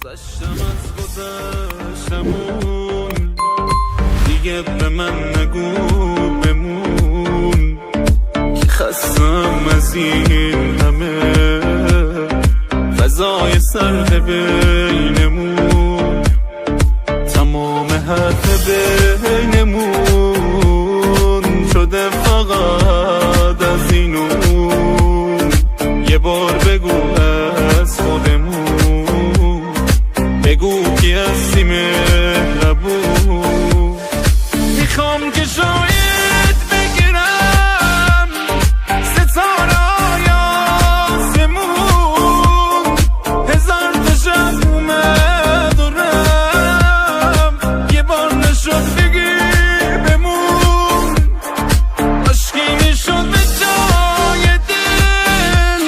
گذشتم از گذشتمون، دیگه به من نگو بمون که خستم از این همه فضای سرد بینمون. تمام حرف بینمون شده فقط از این و اون. یه بار بگو از خودمون، بگو کی هستی مهربون. میخوام که شاید بگیرم ستاره‌های آسمون، هزار تا شب اومد و رفت، یه بار نشد بگی بمون. عشقی میشد به جای دل،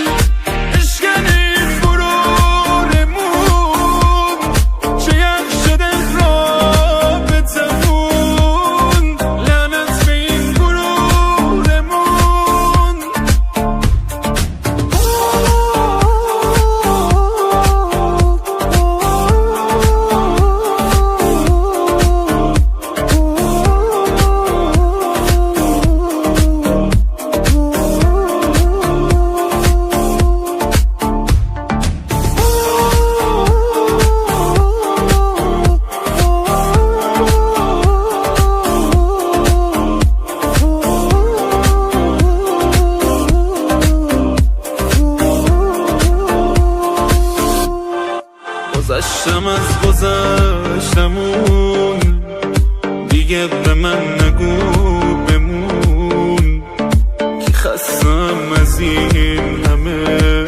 اشکنی فرورمون. چه یک شده رابطمون، لعنت به این غرورمون. گذشتم از گذشتمون، دیگه به من نگو بمون که خستم از این همه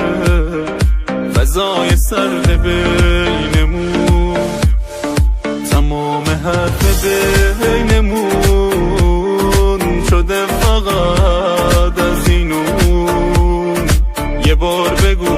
فضای سرد بینمون. تمام حرف بینمون شده فقط از این و اون. یه بار بگو